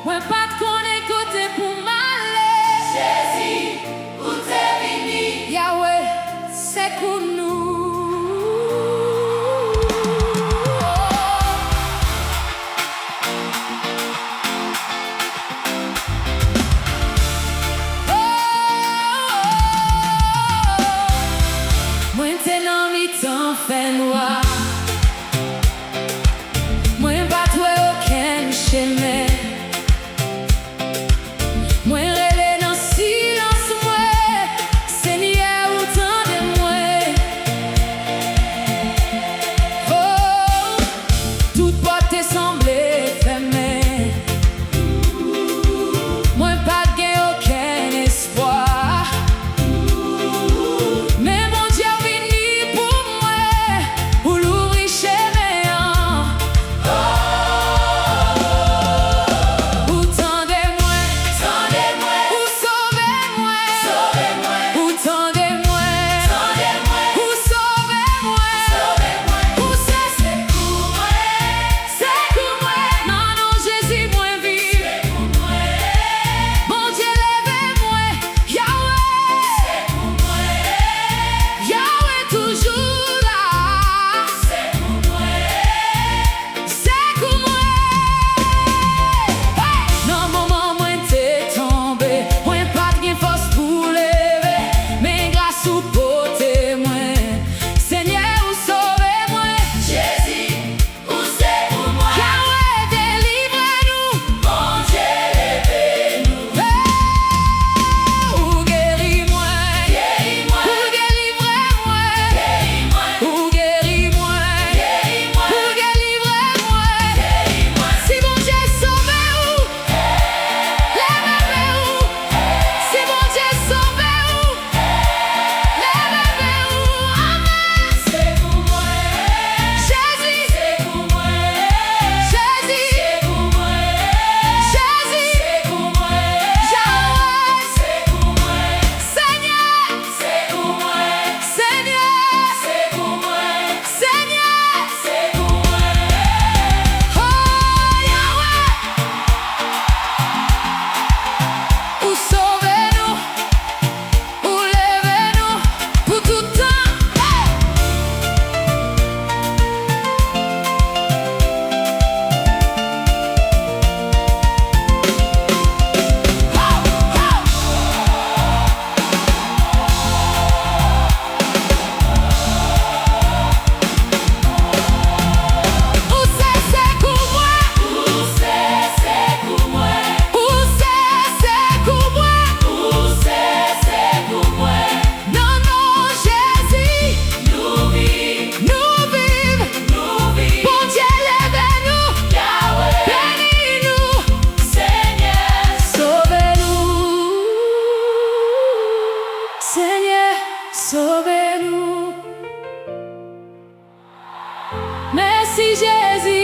Ouais, pas de qu'on est côté pour m'aller. Jésus, où t'es venu? Yahweh, c'est pour nous. Maintenant, mi temps fait noir. Moi, pas trouvé aucun chemin. Moi, relais dans silence, moi. Seigneur, autant de moi. Oh, toute porte semblait fermée. Moi, pas gain aucun espoir. Mais mon Dieu venu pour moi, pour l'ouvrir chemin. Ou tendez-moi, ou sauvez-moi, ou tendez-moi, ou sauvez-moi, ou c'est pour moi, non, non, Jésus, moi vive. Mon Dieu, levez-moi, Yahweh, Yahweh toujours là. C'est pour moi. Hey! Non, maman, moi t'es tombé. Moi pas de force pour lever. Mais grâce au côté, moi. Seigneur, ou sauvez-moi. Jésus, où c'est pour moi? Yahweh, délivrez-nous. Mon Dieu, levez-nous. Ou guéris-moi. Guéris-moi. Ou délivrez-moi. Guéris-moi. Ou guéris-moi. Guéris-moi. Ou délivrez-moi. Guéris-moi. Si mon Dieu sauvez-vous, levez-vous. Si mon Dieu sauvez-vous, levez-vous. Amen. C'est pour moi. Jésus, C'est pour moi. Jésus, C'est pour moi. Jésus, C'est pour moi. Yahweh, C'est pour moi. Seigneur, C'est pour moi. Seigneur, C'est pour moi. Seigneur. C'est pour moi. Oh Yahweh, ou sauvez-nous, ou levez-nous pour tout temps. Ou c'est pour moi, Où c'est pour moi? ou c'est pour moi. Où c'est pour moi? Non, non, Jésus, Nous vivons, nous vivons. nous vivons. Bon Dieu, levez-nous, Yahweh, bénis-nous, Seigneur, sauvez-nous. Seigneur, sauvez-nous. Merci Jésus.